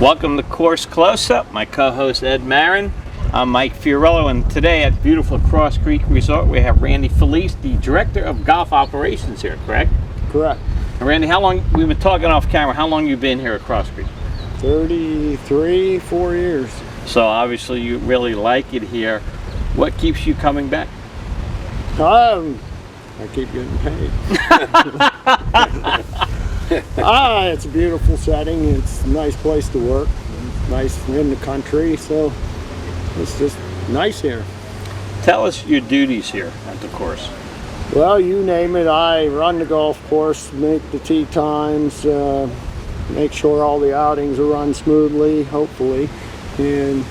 Welcome to Course Close-Up. My co-host Ed Marin. I'm Mike Fiorillo, and today at beautiful Cross Creek Resort we have Randy Pullease, the Director of Golf Operations here, correct? Correct. And Randy, how long, we've been talking off camera, how long you been here at Cross Creek? 4 years. So obviously you really like it here. What keeps you coming back? I keep getting paid. It's a beautiful setting. It's a nice place to work. It's nice in the country, so it's just nice here. Tell us your duties here at the course. Well, you name it. I run the golf course, make the tee times, make sure all the outings are run smoothly, hopefully, and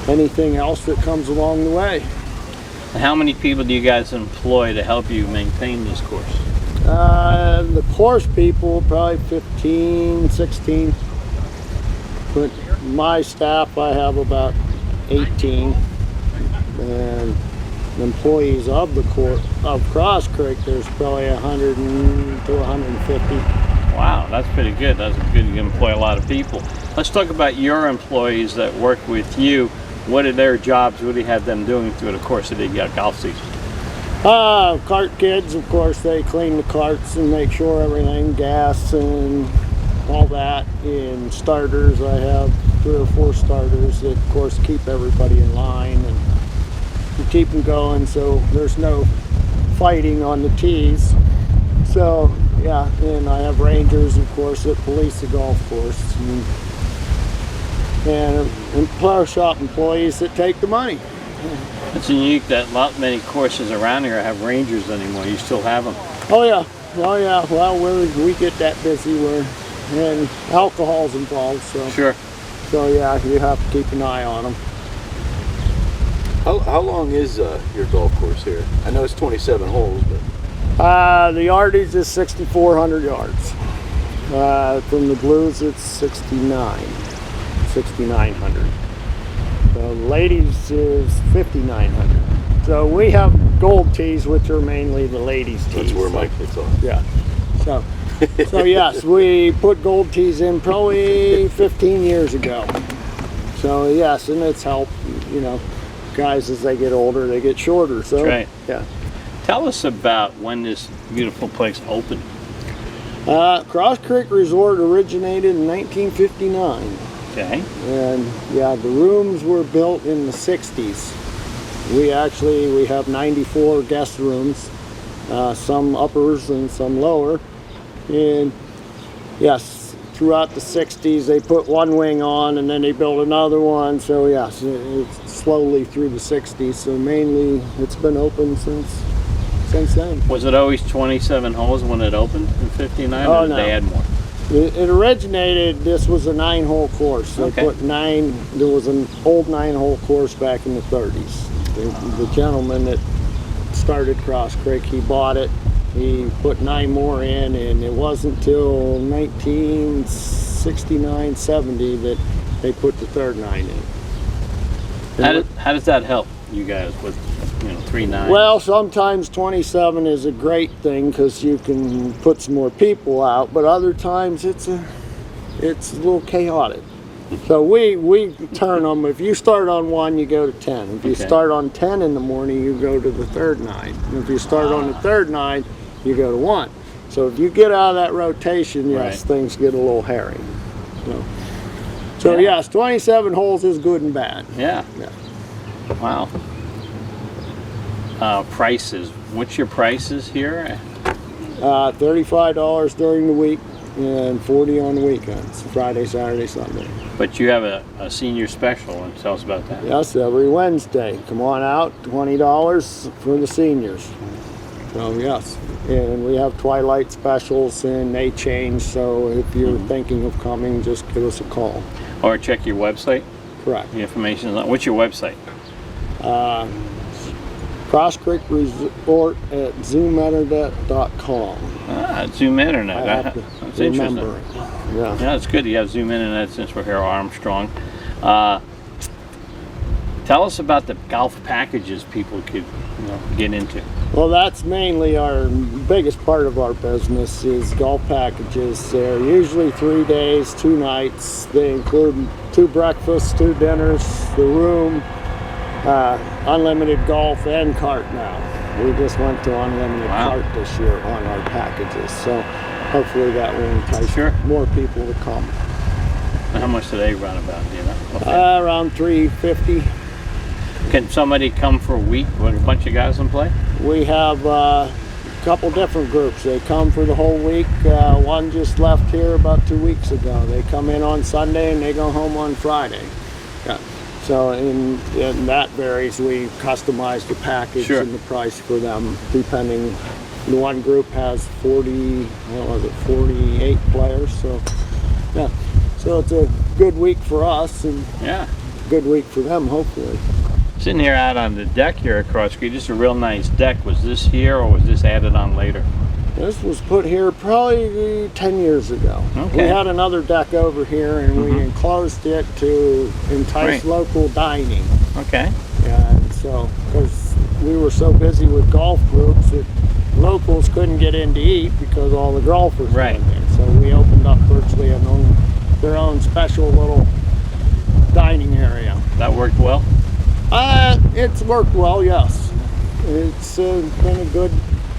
anything else that comes along the way. How many people do you guys employ to help you maintain this course? The course people, probably 15, 16. But my staff, I have about 18. And employees of the course, of Cross Creek, there's probably 100 to 150. Wow, that's pretty good. That's good. You employ a lot of people. Let's talk about your employees that work with you. What are their jobs? What do you have them doing through the course of the golf season? Cart kids, of course, they clean the carts and make sure everything, gas and all that. And starters, I have 3 or 4 starters that, of course, keep everybody in line and keep them going so there's no fighting on the tees. So, yeah, and I have rangers, of course, that police the golf course. And flower shop employees that take the money. It's unique that not many courses around here have rangers anymore. You still have them? Oh yeah, oh yeah. Well, we get that busy and alcohol's involved, so. Sure. So yeah, you have to keep an eye on them. How long is your golf course here? I know it's 27 holes, but. The yardage is 6,400 yards. From the blues, it's 6,900. The ladies is 5,900. So we have gold tees, which are mainly the ladies' tees. That's where Mike gets on. Yeah. So yes, we put gold tees in probably 15 years ago. So yes, and it's helped. You know, guys as they get older, they get shorter. So that's right. Yeah. Tell us about when this beautiful place opened. Cross Creek Resort originated in 1959. Okay. And yeah, the rooms were built in the 60s. We have 94 guest rooms, some uppers and some lower. And yes, throughout the 60s they put one wing on and then they built another one. So yes, it's slowly through the 60s. So mainly it's been open since then. Was it always 27 holes when it opened in 59, or did they add more? It originated, this was a 9-hole course. They put 9, there was an old 9-hole course back in the 30s. The gentleman that started Cross Creek, he bought it, he put 9 more in, and it wasn't till 1969, 70 that they put the third 9 in. How does that help you guys with 3 9s? Well, sometimes 27 is a great thing because you can put some more people out, but other times it's a little chaotic. So we turn them. If you start on 1, you go to 10. If you start on 10 in the morning, you go to the third 9. And if you start on the third 9, you go to 1. So if you get out of that rotation, yes, things get a little hairy. So yes, 27 holes is good and bad. Yeah. Wow. Prices. What's your prices here? $35 during the week and $40 on the weekends, Friday, Saturday, Sunday. But you have a senior special, and tell us about that. Yes, every Wednesday. Come on out, $20 for the seniors. So yes, and we have twilight specials and they change, so if you're thinking of coming, just give us a call. Or check your website? Correct. The information is on. What's your website? Cross Creek Resort at ZoomInternet.com. Zoom Internet. That's interesting. Yeah, it's good you have Zoom Internet since we're here at Armstrong. Tell us about the golf packages people could get into. Well, that's mainly our biggest part of our business is golf packages. They're usually 3 days, 2 nights. They include 2 breakfasts, 2 dinners, the room, unlimited golf, and cart now. We just went to unlimited cart this year on our packages, so hopefully that will entice more people to come. And how much do they run about, do you know? Around $350. Can somebody come for a week with a bunch of guys and play? We have a couple different groups. They come for the whole week. One just left here about 2 weeks ago. They come in on Sunday and they go home on Friday. Yeah. So and that varies. We customize the package and the price for them depending. The one group has 48 players. So yeah. So it's a good week for us and good week for them hopefully. Sitting here out on the deck here across the street, just a real nice deck. Was this here or was this added on later? This was put here probably 10 years ago. Okay. We had another deck over here and we enclosed it to entice local dining. Okay. And so, because we were so busy with golf groups that locals couldn't get in to eat because all the golfers were in there. So we opened up virtually their own special little dining area. That worked well? It's worked well, yes. It's been a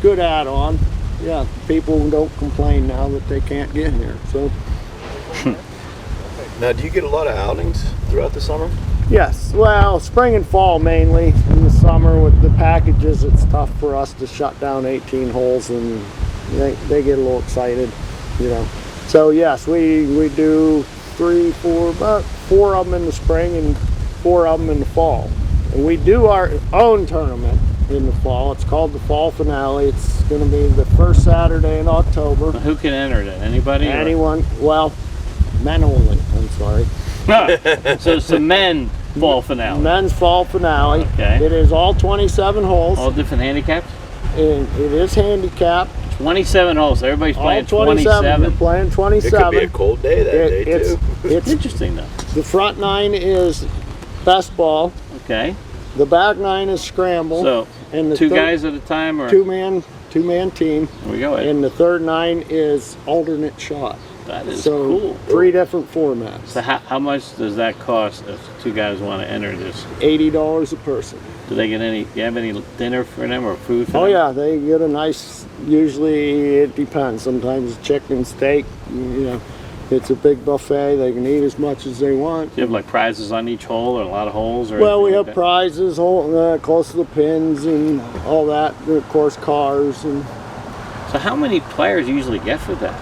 good add-on. Yeah, people don't complain now that they can't get here. So. Now, do you get a lot of outings throughout the summer? Yes, well, spring and fall mainly. In the summer with the packages, it's tough for us to shut down 18 holes, and they get a little excited, So yes, we do about 4 of them in the spring and 4 of them in the fall. And we do our own tournament in the fall. It's called the Fall Finale. It's going to be the first Saturday in October. Who can enter it? Anybody? Anyone. Well, men only. I'm sorry. So it's the men fall finale. Men's fall finale. Okay. It is all 27 holes. All different handicaps? And it is handicapped. 27 holes. Everybody's playing all 27. You're playing 27. It could be a cold day that day too. It's interesting though. The front 9 is best ball. Okay. The back 9 is scramble. So and the 2 guys at a time, or 2-man team. There we go. And the third 9 is alternate shot. That is so cool. 3 different formats. So how much does that cost if 2 guys want to enter this? $80 a person. Do they get any? Do you have any dinner for them or food for them? Oh yeah, they get a nice. Usually it depends. Sometimes chicken, steak. It's a big buffet. They can eat as much as they want. Do you have like prizes on each hole or a lot of holes? Or well, we have like prizes close to the pins and all that. And of course, cars and. So how many players usually get for that?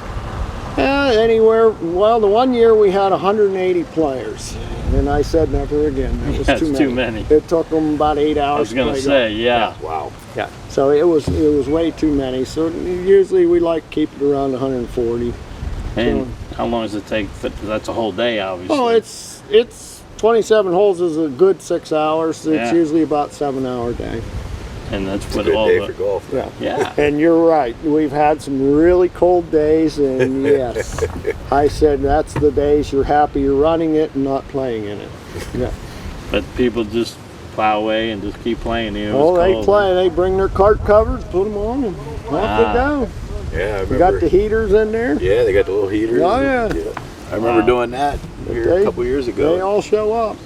Anywhere. Well, the one year we had 180 players, and I said never again. That was too many. It took them about 8 hours. I was going to say, yeah. Wow. Yeah. So it was way too many. So usually we like to keep it around 140. And how long does it take? That's a whole day, obviously. Oh, it's 27 holes is a good 6 hours. It's usually about 7-hour day. And that's it's what a good all day the, for golf. Yeah. And you're right. We've had some really cold days, and yes, I said that's the days you're happy you're running it and not playing in it. Yeah. But people just plow away and just keep playing. They play. They bring their cart covers, put them on, and off they go. Yeah, I remember. You got the heaters in there? Yeah, they got the little heaters. Oh, yeah. I remember doing that here a couple years ago. They all show up.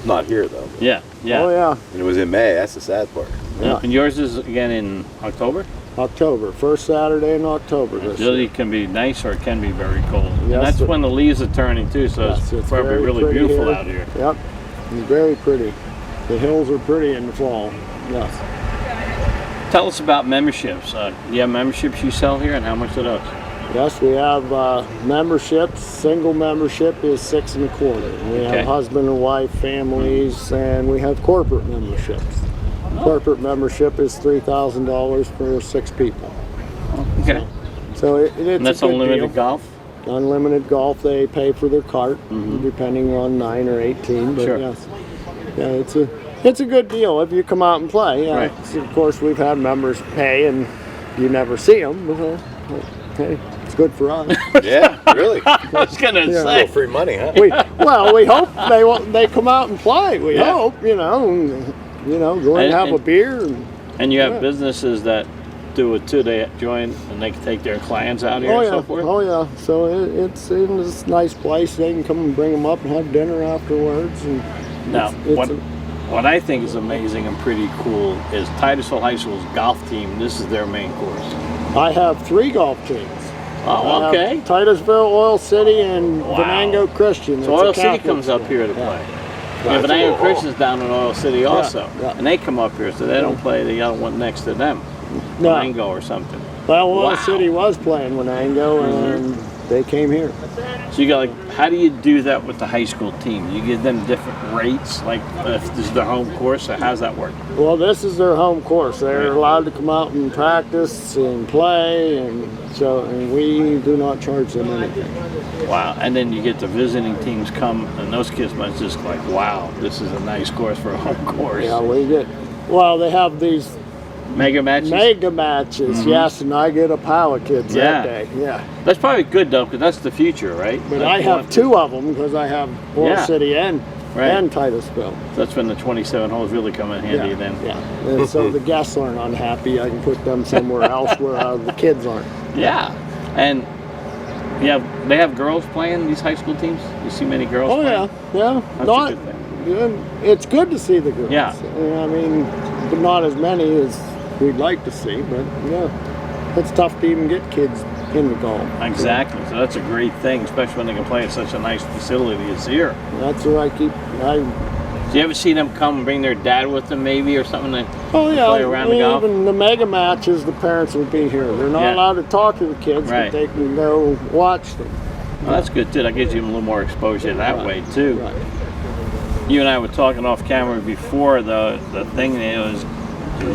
Not here, though. Yeah. Oh, yeah. And it was in May. That's the sad part. Yeah. And yours is again in October? October. First Saturday in October this year. It really can be nice or it can be very cold. Yes, and that's when the leaves are turning too, so it's probably really beautiful here. out here. Yep. It's very pretty. The hills are pretty in the fall. Yes. Tell us about memberships. Do you have memberships you sell here, and how much are those? Yes, we have memberships. Single membership is $6 1/4. We have husband and wife, families, and we have corporate memberships. Corporate membership is $3,000 for 6 people. Okay. So it's and that's a good unlimited deal. golf? Unlimited golf. They pay for their cart, depending on 9 or 18. But yes, yeah, it's a good deal if you come out and play. Yeah. Right. Of course, we've had members pay and you never see them. But, hey, it's good for us. Yeah, really. I was gonna A say. little free money, huh? Well, we hope they come out and play. We hope, go and have a beer. And you have businesses that do it too. They join and they can take their clients out here and so forth. Oh yeah. So it's in this nice place. They can come and bring them up and have dinner afterwards. And now, what I think is amazing and pretty cool is Titusville High School's golf team. This is their main course. I have 3 golf teams. Oh, okay. Titusville, Oil City, and Venango Christian. So Oil City comes up here to play. Yeah, Venango Christian's down in Oil City also. And they come up here, so they don't play the other one next to them. Venango or something. Well, Oil City was playing Venango, and they came here. So you got how do you do that with the high school team? You give them different rates, like if this is their home course, or how's that work? Well, this is their home course. They're allowed to come out and practice and play, and we do not charge them anything. Wow! And then you get the visiting teams come, and those kids must just like, wow, this is a nice course for a home course. Yeah, we get. Well, they have these mega matches. Yes, and I get a pile of kids that day. Yeah. That's probably good though, because that's the future, right? But I have 2 of them because I have Oil City and Titusville. So that's when the 27 holes really come in handy then. Yeah. And so the guests aren't unhappy. I can put them somewhere else where the kids aren't. Yeah. And they have girls playing these high school teams. You see many girls playing? Yeah. That's a good thing. It's good to see the girls. Yeah. I mean, but not as many as we'd like to see, but it's tough to even get kids in the golf. Exactly. So that's a great thing, especially when they can play at such a nice facility as here. That's what Do you ever see them come and bring their dad with them maybe or something to play around the golf? Even the mega matches, the parents would be here. They're not allowed to talk to the kids, but they can go watch them. Well, that's good too. That gives you a little more exposure that way too. Right. You and I were talking off camera before. The thing is,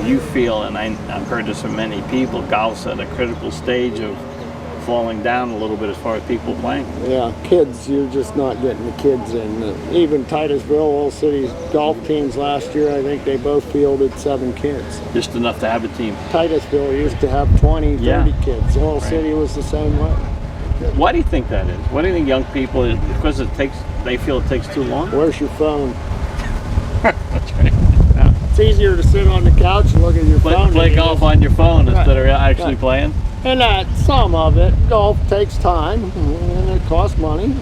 you feel, and I've heard this from many people, golf's at a critical stage of falling down a little bit as far as people playing. Yeah, kids, you're just not getting the kids in. Even Titusville, Oil City's golf teams last year, I think they both fielded 7 kids. Just enough to have a team. Titusville used to have 20, 30 kids. Oil City was the same way. Why do you think that is? Why do you think young people, because they feel it takes too long? Where's your phone? That's right. It's easier to sit on the couch and look at your phone. Play golf on your phone instead of actually playing. And some of it, golf takes time and it costs money.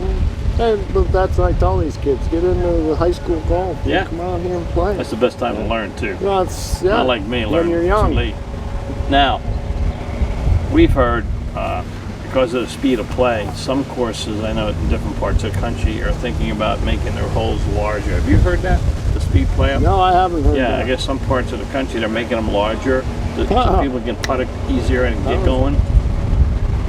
But that's what I tell these kids: get into the high school golf. Yeah, come out here and play. That's the best time to learn too. Well, not like me, when you're young. Too late. Now, we've heard because of the speed of play, some courses I know in different parts of the country are thinking about making their holes larger. Have you heard that? The speed play? No, I haven't heard that. Yeah, I guess some parts of the country they're making them larger so people can putt it easier and get going.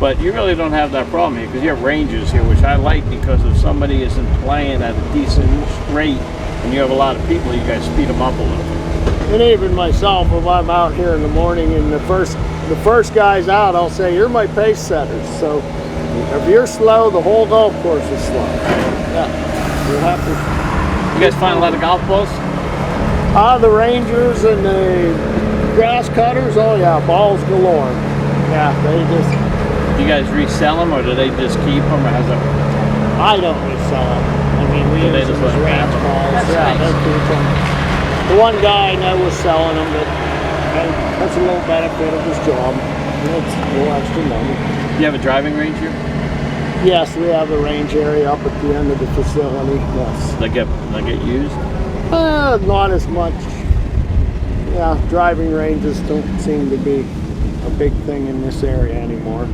But you really don't have that problem here because you have ranges here, which I like because if somebody isn't playing at a decent rate and you have a lot of people, you guys speed them up a little bit. And even myself, if I'm out here in the morning and the first guy's out, I'll say, you're my pace setters. So if you're slow, the whole golf course is slow. Yeah, you have to. You guys find a lot of golf balls? The Rangers and the grass cutters, oh yeah, balls galore. Yeah, they just... Do you guys resell them or do they just keep them or how's that work? I don't resell them. I mean, we use them as ranch balls. That's nice. They keep them. The one guy I know was selling them, but that's a little benefit of his job. It's a little extra money. Do you have a driving range here? Yes, we have a range area up at the end of the facility, yes. They get used? Not as much. Yeah, driving ranges don't seem to be a big thing in this area anymore.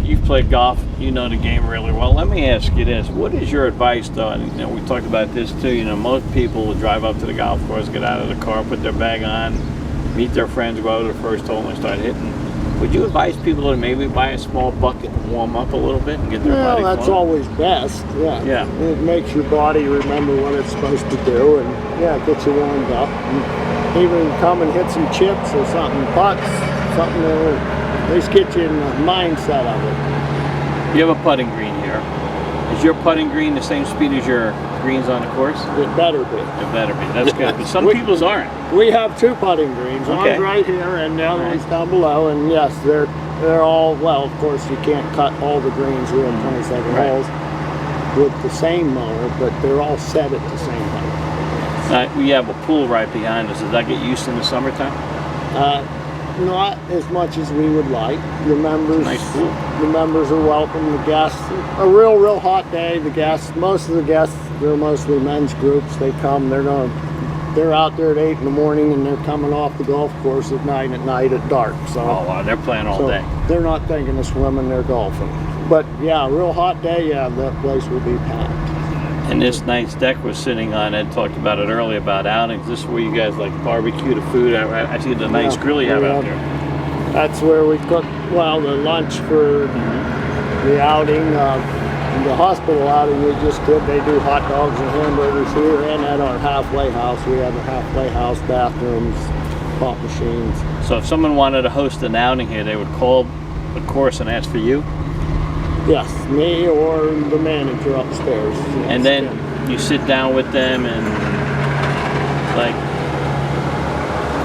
You've played golf, you know the game really well. Let me ask you this. What is your advice though? And, we talked about this too. Most people will drive up to the golf course, get out of the car, put their bag on, meet their friends, go out to the first hole and start hitting. Would you advise people to maybe buy a small bucket and warm up a little bit and get their body flowing? That's always best, yeah. It makes your body remember what it's supposed to do and it gets you warmed up. And even come and hit some chips or something, putts, something to at least get you in the mindset of it. You have a putting green here. Is your putting green the same speed as your greens on the course? It better be. It better be. That's good. But some people's aren't. We have 2 putting greens. One's right here and the other one's down below. And yes, they're all, well, of course you can't cut all the greens. We have 27 holes. with the same mower, but they're all set at the same height. We have a pool right behind us. Does that get used in the summertime? Not as much as we would like. The members, Nice pool. the members are welcome. The guests, a real hot day. The guests, most of the guests, they're mostly men's groups. They come. They're out there at 8 in the morning, and they're coming off the golf course at 9 at dark. So, Oh, wow, they're playing all day. They're not thinking of swimming, they're golfing. But yeah, real hot day, yeah, that place will be packed. And this nice deck we're sitting on, Ed talked about it earlier about outings. This is where you guys like barbecue the food. I see the nice grill you have out there. That's where we cook, well, the lunch for the outing. The hospital outing we just did, they do hot dogs and hamburgers here, and at our halfway house, we have a halfway house, bathrooms, pop machines. So if someone wanted to host an outing here, they would call the course and ask for you? Yes, me or the manager upstairs. And then you sit down with them and like,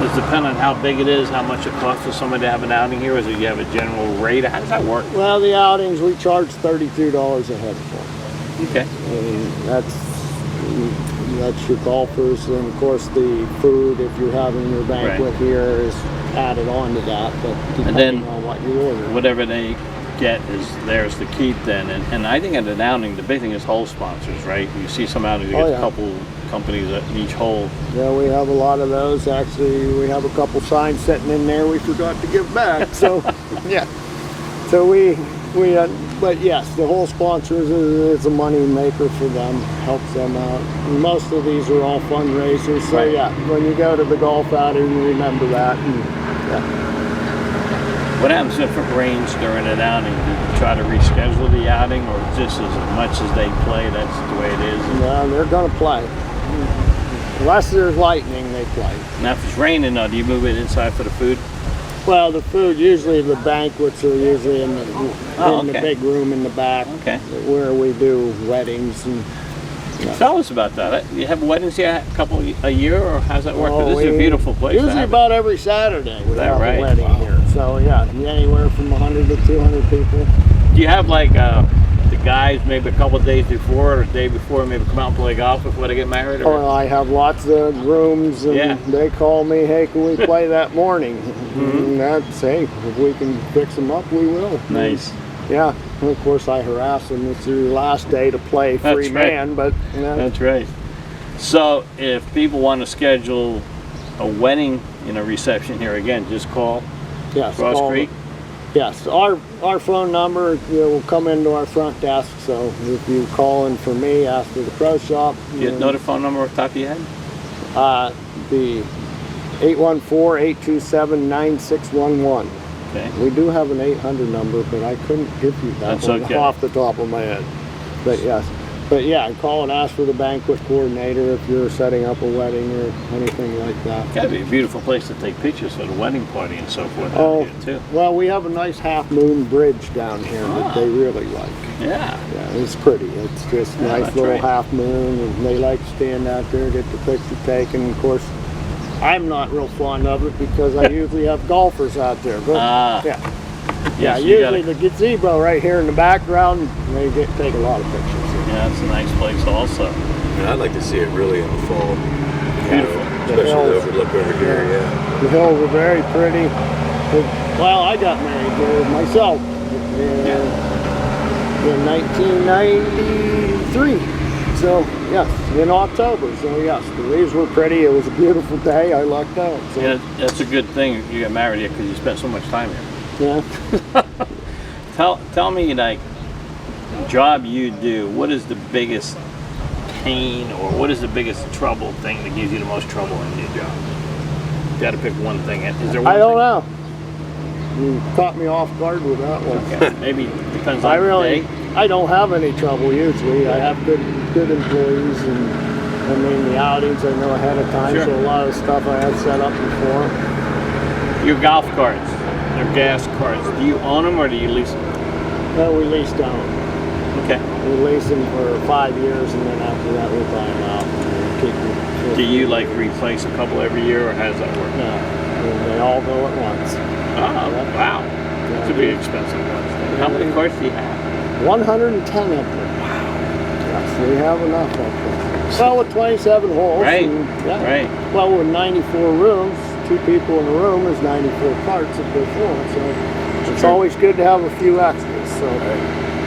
does it depend on how big it is, how much it costs for somebody to have an outing here, or is it you have a general rate? How does that work? Well, the outings, we charge $32 a head for. Okay. And that's your golfers, and of course the food, if you're having your banquet here, is added on to that, but depending on what you order. Whatever they get is theirs to keep then. And I think at an outing, the big thing is hole sponsors, right? You see some outings, you get a couple companies at each hole. Yeah, we have a lot of those. Actually, we have a couple signs sitting in there we forgot to give back. So, yeah. So but yes, the whole sponsors is a money maker for them, helps them out. And most of these are all fundraisers. So yeah, when you go to the golf outing, remember that. And, yeah. What happens if it rains during an outing? Do you try to reschedule the outing, or just as much as they play, that's the way it is? No, they're going to play. Unless there's lightning, they play. Now, if it's raining, do you move it inside for the food? Well, the food, usually the banquets are usually in the big room in the back, where we do weddings. And tell us about that. You have weddings here a year, or how's that work? This is a beautiful place. Usually about every Saturday we have right? a wedding here. So yeah, anywhere from 100 to 200 people. Do you have like the guys maybe a couple of days before or a day before maybe come out and play golf before they get married? Or? Oh, I have lots of grooms, and they call me, hey, can we play that morning? And that's, hey, if we can fix them up, we will. Nice. Yeah, and of course I harass them. It's your last day to play free man, but that's right. So if people want to schedule a wedding, reception here again, just call Cross Creek. Yes, our phone number will come into our front desk. So if you call in for me, ask for the pro shop. You know the phone number off the top of your head? The 814-827-9611. Okay. We do have an 800 number, but I couldn't give you that off the top of my head. But yes. But yeah, call and ask for the banquet coordinator if you're setting up a wedding or anything like that. Gotta be a beautiful place to take pictures for the wedding party and so forth. Here too. Well, we have a nice half moon bridge down here that they really like. Yeah. Yeah, it's pretty. It's just a nice little half moon, and they like to stand out there, get the picture taken. Of course, I'm not real fond of it because I usually have golfers out there. But yeah, usually the gazebo right here in the background, they take a lot of pictures. Yeah, it's a nice place also. And I'd like to see it really in the fall. Beautiful. Especially the overlook over here, The hills are very pretty. Well, I got married here myself in 1993. So, yes, in October. So, yes, the leaves were pretty. It was a beautiful day. I lucked out. So. Yeah, that's a good thing you got married here because you spent so much time here. Yeah. Tell me, like, the job you do, what is the biggest pain or what is the biggest trouble thing that gives you the most trouble in your job? You got to pick one thing. Is there one I don't know. You caught me off guard with that one. Okay. Maybe it depends on the day. I don't have any trouble usually. I have good employees, and I mean the outings I know ahead of time, so a lot of stuff I have set up before. Your golf carts, they're gas carts. Do you own them or do you lease them? No, we lease them. Okay. We lease them for 5 years, and then after that we buy them out. And keep them. Do you like replace a couple every year, or how does that work? No, they all go at once. Oh, wow. That's a big expensive one. How many carts do you have? 110 of them. Wow. Yes, we have enough up there. Well, with 27 holes. Right, and, yeah. right. Well, with 94 rooms, 2 people in a room is 94 carts if they're full. So it's always good to have a few extras. So.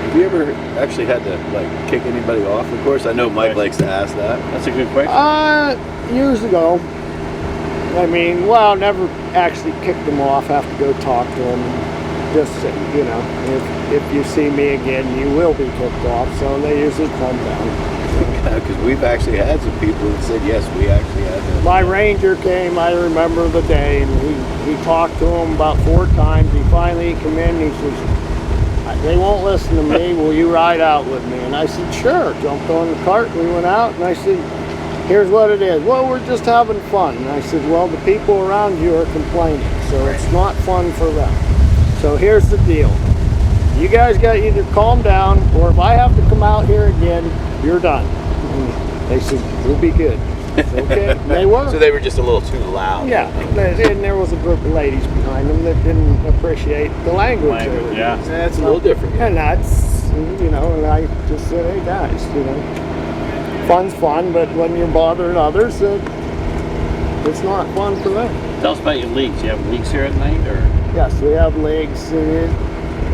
Have you ever actually had to like kick anybody off the course? I know Mike likes to ask that. That's a good question. Years ago. I mean, well, never actually kicked them off. Have to go talk to them. Just say, you know, if you see me again, you will be kicked off. So they usually calm down. Because we've actually had some people that said yes, we actually had to. My ranger came. I remember the day, and he talked to him about 4 times. He finally came in. And he says, "They won't listen to me. Will you ride out with me?" And I said, "Sure." Jumped on the cart. We went out, and I said, "Here's what it is." "Well, we're just having fun." And I said, "Well, the people around you are complaining, so it's not fun for them. So here's the deal. You guys got to either calm down, or if I have to come out here again, you're done." And they said, "We'll be good." Okay, and they were. So they were just a little too loud. Yeah, and there was a group of ladies behind them that didn't appreciate the language. Yeah. That's a little different. And that's, you know, and I just said, "Hey guys, you know, fun's fun, but when you're bothering others, it's not fun for them." Tell us about your leagues. You have leagues here at night, or? Yes, we have leagues.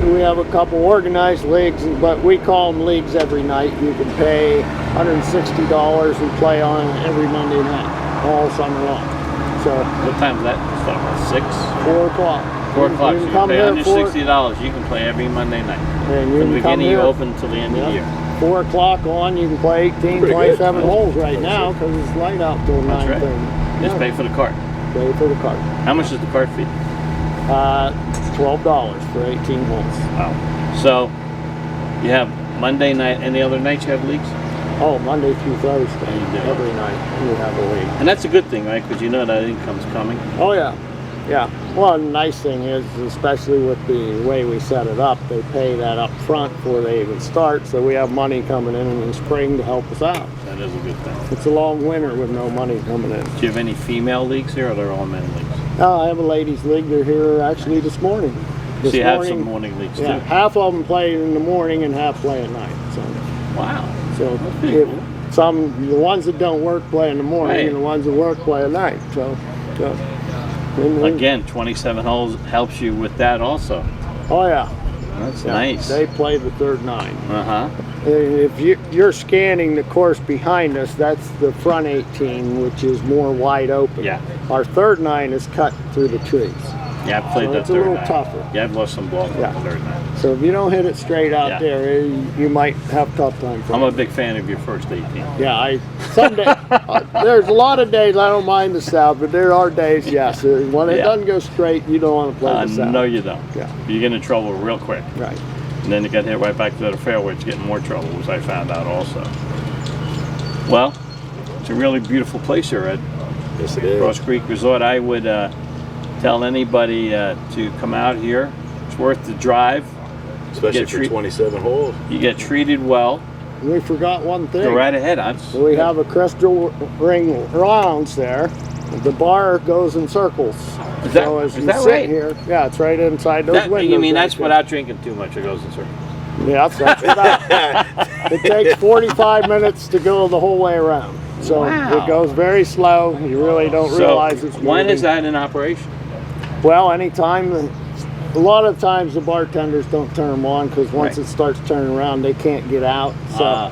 We have a couple organized leagues, but we call them leagues every night. You can pay $160 and play on every Monday night, all summer long. So What time is that start? 6? 4 o'clock. 4 o'clock. You So can you come pay here $160. You can play every Monday night. And you From the can come beginning, you here. open until the end of the year. 4 o'clock on, you can play 18, Pretty 27 good. holes right now because it's light out till That's 9:30. right. Just pay for the cart. Pay for the cart. How much is the cart fee? $12 for 18 holes. Wow. So you have Monday night. Any other nights you have leagues? Oh, Monday through Thursday, You do. every night we have a league. And that's a good thing, right? Because you know that income's coming. Oh yeah, yeah. Well, the nice thing is, especially with the way we set it up, they pay that up front before they even start, so we have money coming in the spring to help us out. That is a good thing. It's a long winter with no money coming in. Do you have any female leagues here, or they're all men leagues? I have a ladies' league. They're here actually this morning. So you have some morning leagues Yeah, too? half of them play in the morning and half play at night. So, Wow. so pretty if cool. the ones that don't work play in the morning, Right. and the ones that work play at night. And- Again, 27 holes helps you with that also. Oh yeah. That's Yeah, nice. They play the third 9. Uh-huh. If you're scanning the course behind us, that's the front 18, which is more wide open. Yeah. Our third 9 is cut through the trees. Yeah, I've played So that it's a third little night. tougher. Yeah, I've lost some balls Yeah. on the third night. So if you don't hit it straight out Yeah. there, you might have a tough time. I'm a big fan of your first 18. Yeah, someday there's a lot of days I don't mind the south, but there are days, yes. When it Yeah. doesn't go straight, you don't want to play the south. No, you don't. Yeah. You get in trouble real quick. Right. And then you get hit right back to the fairway, it's getting more trouble, which I found out also. Well, it's a really beautiful place here, Ed. Yes, it is. Cross Creek Resort. I would tell anybody to come out here. It's worth the drive. Especially Get for treat- 27 holes. You get treated well. We forgot one thing. Go right ahead. We have a crystal ring rounds there. The bar goes in circles. Is that- so as is you that sit right? here, yeah, it's right inside those That, windows. you mean right that's there. without drinking too much? It goes in circles. Yeah, that's without. It takes 45 minutes to go the whole way around. So Wow. it goes very slow. You really don't realize it's when moving. is that in operation? Well, anytime. A lot of times the bartenders don't turn them on because once Right. it starts turning around, they can't get out. So Ah.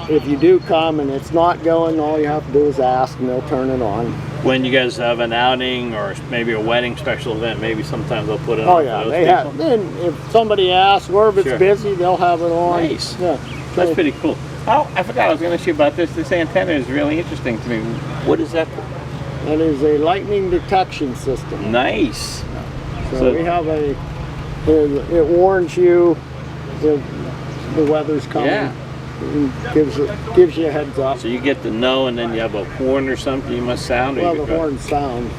if you do come and it's not going, all you have to do is ask and they'll turn it on. When you guys have an outing or maybe a wedding special event, maybe sometimes they'll put it Oh on yeah, for those they people. have. Then if somebody asks or if it's Sure. busy, they'll have it on. Nice. Yeah. That's So pretty cool. Oh, I forgot I was going to ask you about this. This antenna is really interesting to me. What is that? That is a lightning detection system. Nice. So we have it warns you if the weather's coming. Yeah. And gives you a heads up. So you get to know, and then you have a horn or something you must sound. Or Well, you the go- horns sound.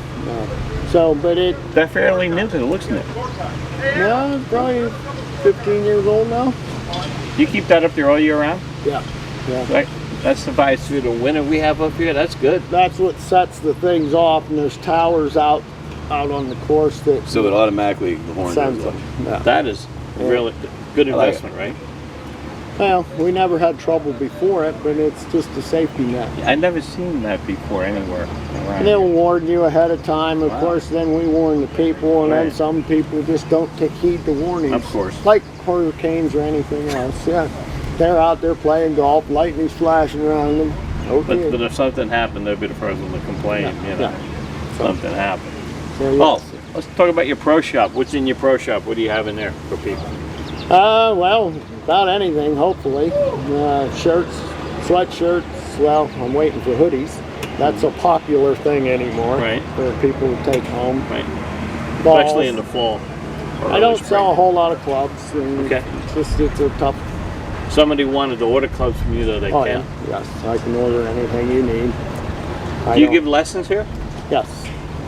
So, but it, They're fairly new to it. Looks new. yeah, probably 15 years old now. You keep that up there all year round? Yeah. Yeah. Right. That survives through the winter we have up here. That's good. That's what sets the things off, and there's towers out on the course that So it automatically, the horn sends goes them. off. Yeah. That is Yeah. really good I like investment, right? Well, we never had trouble before it, but it's just a safety net. I've never seen that before anywhere around And they'll here. warn you ahead of time. Of Wow. course, then we warn the people, and then Right. some people just don't take heed to warnings. Of course. Like hurricanes or anything else. Yeah, they're out there playing golf, lightning's flashing around them. Okay. But if something happened, they'd be the first one to complain. Yeah, You know, yeah. something happened. So, yeah. Oh, let's talk about your pro shop. What's in your pro shop? What do you have in there for people? Well, about anything, hopefully. Shirts, sweatshirts. Well, I'm waiting for hoodies. That's a popular thing anymore. Right. For people to take home. Right. Balls. Especially in the fall. or I early don't spring. sell a whole lot of clubs. And Okay. It's a tough. Somebody wanted to order clubs from you, though they Oh can. yeah. Yes, I can order anything you need. Do you give lessons here? Yes.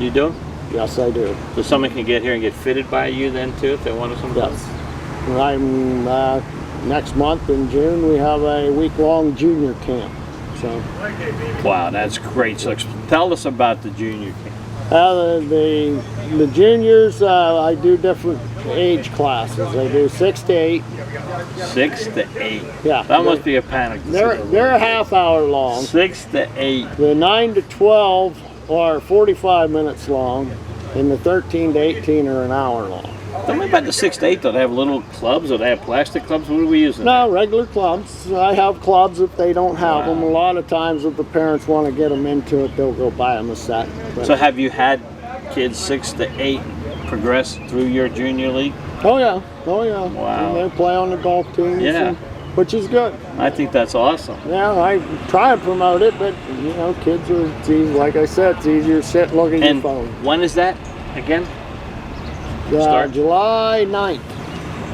You do? Yes, I do. So someone can get here and get fitted by you then too if they wanted some clubs? Yes. I'm next month in June we have a week-long junior camp. So Wow, that's great. So tell us about the junior camp. the juniors I do different age classes. I do 6 to 8. 6 to 8. Yeah. That must be a panic. to They're see the they're a little half hour long. kids. 6 to 8. The 9 to 12 are 45 minutes long, and the 13 to 18 are an hour long. Tell me about the 6 to 8 though. They have little clubs or they have plastic clubs? What are we using? No, regular clubs. I have clubs if they don't have them. A lot of times if the parents want to get them into it, they'll go buy them a set. But- So have you had kids 6 to 8 progress through your junior league? Oh yeah, oh yeah. Wow. And they play on the golf teams, Yeah. and- which is good. I think that's awesome. Yeah, I try and promote it, but you know, kids are, it's easy, like I said, it's easier to sit and look at And your phone. when is that again? start? July 9th.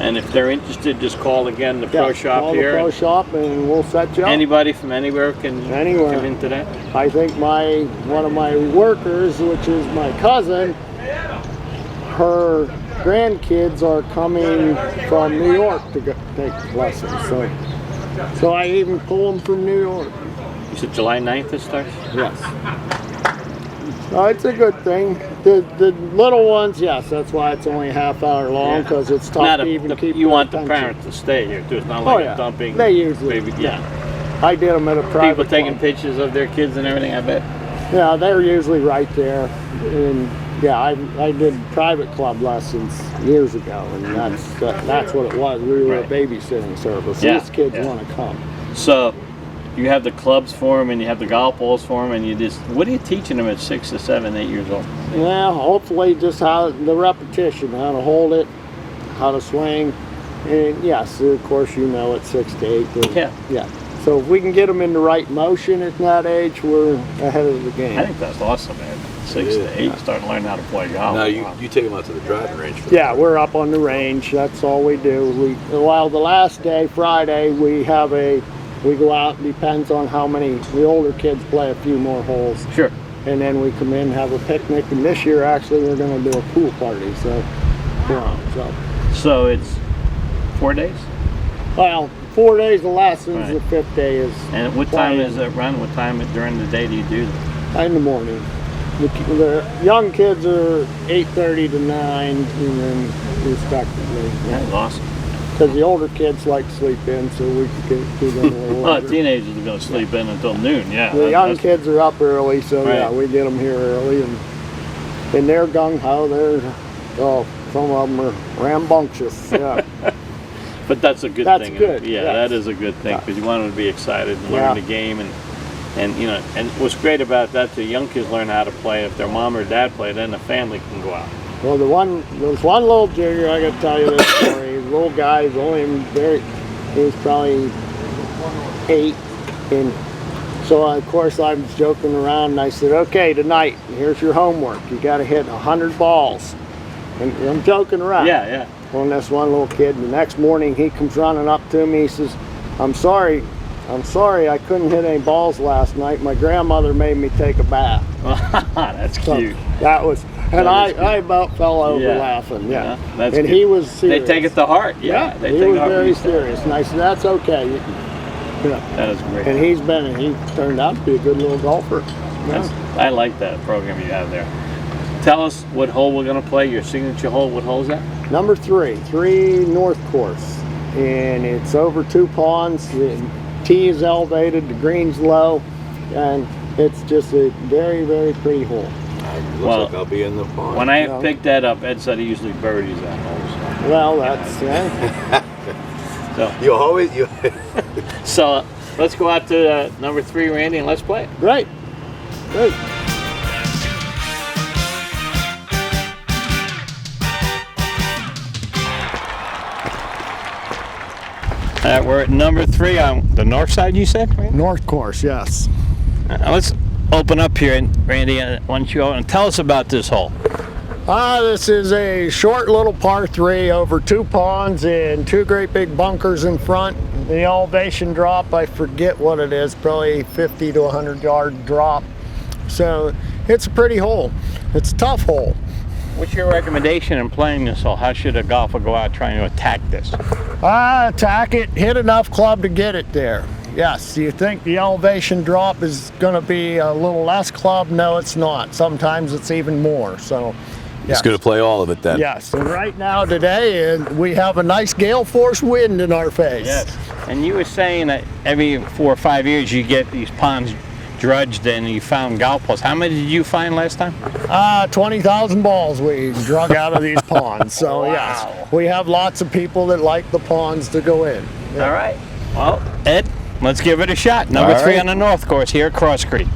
And if they're interested, just call again the pro Yeah, shop call here. the pro shop and we'll set you up. Anybody from anywhere can Anywhere. come into that? I think one of my workers, which is my cousin, her grandkids are coming from New York to take lessons. So I even pull them from New York. You said July 9th it starts? Yes. It's a good thing. The little ones, yes, that's why it's only a half hour long, Yeah. because it's tough Not to even keep you their want the attention. parents to stay here too. It's not Oh like yeah, a dumping. they usually, baby. Yeah. I did them at a private People taking club. pictures of their kids and everything, I bet. Yeah, they're usually right there. And yeah, I did private club lessons years ago, and that's what it was. We were Right. a babysitting service. Yeah, These kids yeah. want to come. So you have the clubs for them and you have the golf balls for them and you just, what are you teaching them at 6 to 7, 8 years old? Well, hopefully just how the repetition, how to hold it, how to swing. And yes, of course, you know at 6 to 8. Yeah. Yeah. So if we can get them in the right motion at that age, we're ahead of the game. I think that's awesome, man. 6 to 8, starting to learn how to play golf. Now you Wow. take them out to the driving range. For Yeah, we're up on the range. That's all we do. Well, the last day, Friday, we go out. Depends on how many. The older kids play a few more holes, Sure. and then we come in, have a picnic. And this year, actually, we're going to do a pool party. So, So it's 4 days? well, 4 days of lessons. Right. The 5th day is And what time playing is it run? What time during the day do you do that? in the morning. The young kids are 8:30 to 9, and then respectively. That's awesome. Because the older kids like to sleep in, so we can do them a little Well, later. teenagers are going to sleep in until noon, yeah. The young kids are up early, so Right. yeah, we get them here early, and they're gung ho. Some of them are rambunctious. Yeah, But that's a good That's thing. good, Yeah, yes. that is a good thing Yeah. because you want them to be excited and Yeah. learn the game and you know, and what's great about that, the young kids learn how to play. If their mom or dad play, then the family can go out. well, there's one little junior. I got to tell you this story. He's a little guy. He's only he was probably 8, and so of course I was joking around, and I said, "Okay, tonight, here's your homework. You got to hit 100 balls." And I'm joking around. Yeah, yeah. On this one little kid. The next morning he comes running up to me. He says, I'm sorry, I couldn't hit any balls last night. My grandmother made me take a bath." That's So cute. that was, and That is I about fell over Yeah. laughing. Yeah, Yeah, that's and good. he was serious. They take it to heart. Yeah, they he take was it to heart. very serious. And I said, that's okay. Yeah. That is great. And he turned out to be a good little golfer. That's, I like that program you have there. Tell us what hole we're going to play, your signature hole. What hole is that? Number 3 north course. and it's over 2 ponds. The tee is elevated, the green's low, and it's just a very, very pretty hole. Looks Well, like I'll be in the pond. When I No. picked that up, Ed said he usually birdies that hole. Well, that's So, You always, so let's go out to number 3, Randy, and let's play it. right. Great. We're at number 3 on the north side, you said? Randy? North course, yes. Let's open up here, and Randy, why don't you tell us about this hole? This is a short little par 3 over 2 ponds and 2 great big bunkers in front. The elevation drop, I forget what it is, probably 50 to 100 yard drop. So it's a pretty hole. It's a tough hole. What's your recommendation in playing this hole? How should a golfer go out trying to attack this? Attack it, hit enough club to get it there. Yes, do you think the elevation drop is going to be a little less club? No, it's not. Sometimes it's even more. So, yes. It's going to play all of it then. Yes, and right now today we have a nice gale force wind in our face. Yes. And you were saying that every 4 or 5 years you get these ponds drudged and you found golf balls. How many did you find last time? 20,000 balls we drug out of these ponds. So Wow. yes, we have lots of people that like the ponds to go in. Yeah. All right. Well, Ed, let's give it a shot. Number All 3 right. on the north course here at Cross Creek.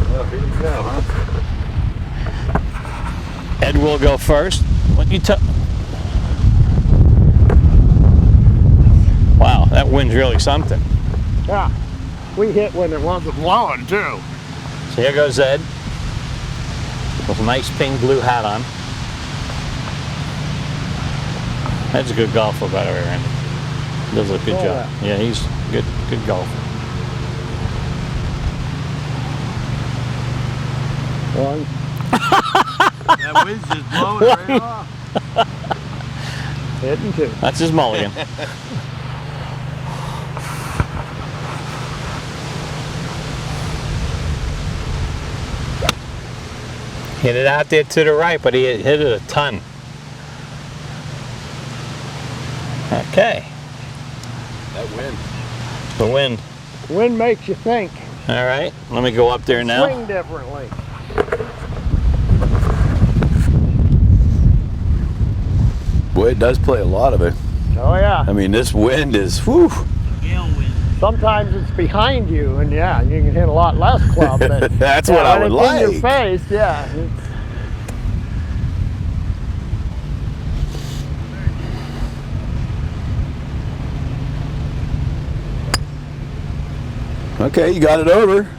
Well, here you go, huh? Ed will go first. What you Wow, that wind's really something. Yeah, we hit when it wasn't blowing too. So here goes Ed with a nice pink blue hat on. That's a good golfer, by the way, Randy. Does a good Oh, job. Yeah, he's good golfer. One. That wind's just blowing right off. Hitting 2. That's his mulligan. Hit it out there to the right, but he hit it a ton. Okay, That wind. the wind. Wind makes you think. All right, let me go up there now. Swing differently. Boy, it does play a lot of it. Oh yeah. I mean, this wind is, whew. Sometimes it's behind you, and yeah, you can hit a lot less club. But That's yeah, what I when would it's in your like. face, yeah. Okay, you got it over.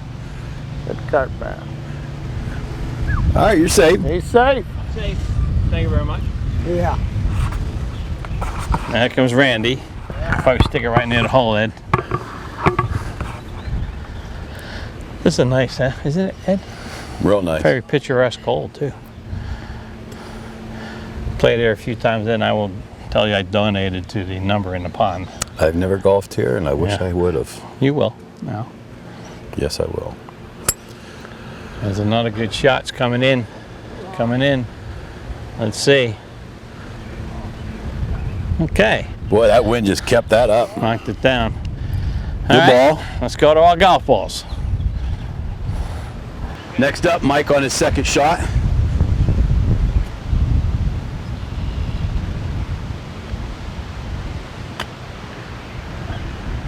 It's cut back. All right, you're safe. He's safe. Safe. Thank you very much. Yeah. There comes Randy. Probably stick it right near the hole, Ed. This is nice, huh? Isn't it, Ed? Real nice. Very picturesque hole, too. Played there a few times, and I will tell you I donated to the number in the pond. I've never golfed here, and I wish Yeah. I would have. You will now. Yes, I will. There's another good shot's coming in. Coming in. Let's see. Okay, Boy, that wind just kept that up. knocked it down. Good All right, ball. let's go to our golf balls. Next up, Mike on his second shot.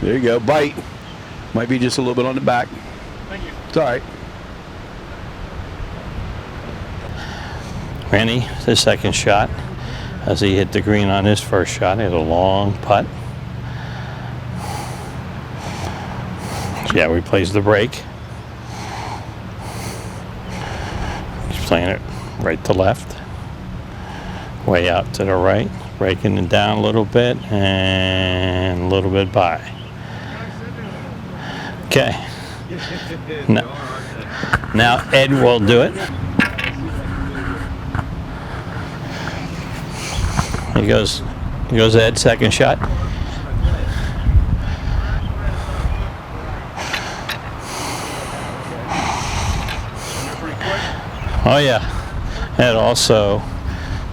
There you go, bite. Might be just a little bit on the back. Thank you. It's all right. Randy, his second shot, as he hit the green on his first shot, he had a long putt. So yeah, replays the break. He's playing it right to left, way out to the right, breaking it down a little bit and a little bit by. Okay. Now Ed will do it. Here goes Ed, second shot. Oh yeah. Ed also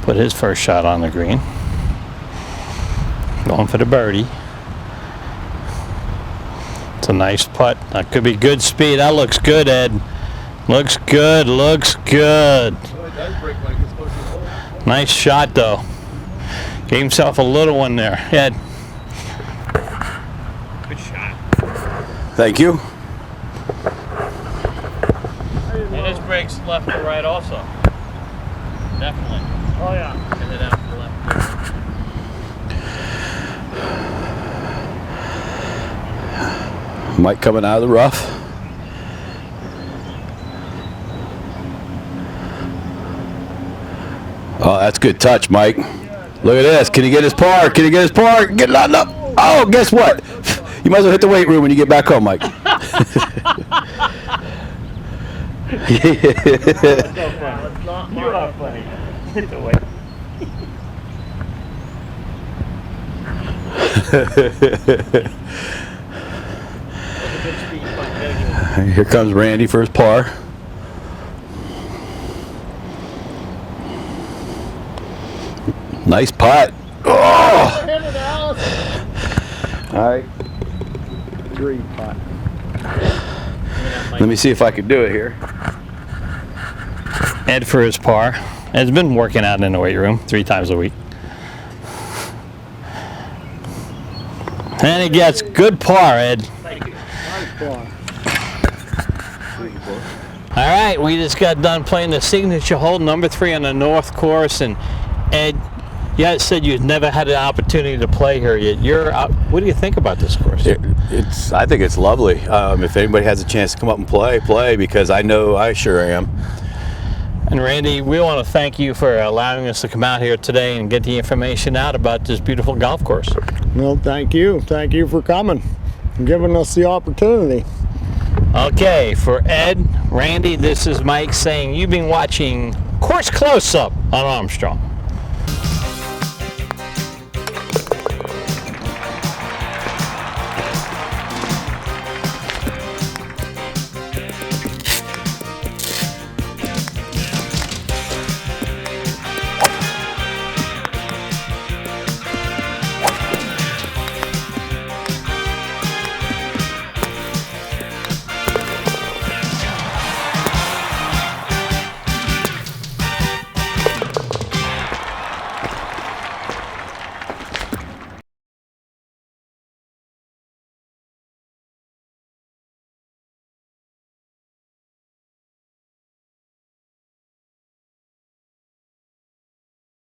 put his first shot on the green. Going for the birdie. It's a nice putt. That could be good speed. That looks good, Ed. Looks good, looks good. Nice shot, though. Gave himself a little one there. Ed. Good shot. Thank you. And his brakes left to right also. Definitely. Oh yeah. And then out to left. Mike coming out of the rough. Oh, that's good touch, Mike. Look at this. Can he get his par? Can he get his par? Get it out. Oh, guess what? You might as well hit the weight room when you get back home, Mike. You are funny. Hit the weight. Here comes Randy for his par. Nice putt. Oh! All right. 3 putt. Let me see if I can do it here. Ed for his par. Ed's been working out in the weight room 3 times a week. And he gets good par, Ed. Nice par. All right, we just got done playing the signature hole, number 3 on the North Course, and Ed, you guys said you'd never had an opportunity to play here yet. What do you think about this course? I think it's lovely. If anybody has a chance to come up and play, because I know I sure am. And Randy, we want to thank you for allowing us to come out here today and get the information out about this beautiful golf course. Well, thank you. Thank you for coming and giving us the opportunity. Okay, for Ed, Randy, this is Mike saying you've been watching Course Close Up on Armstrong.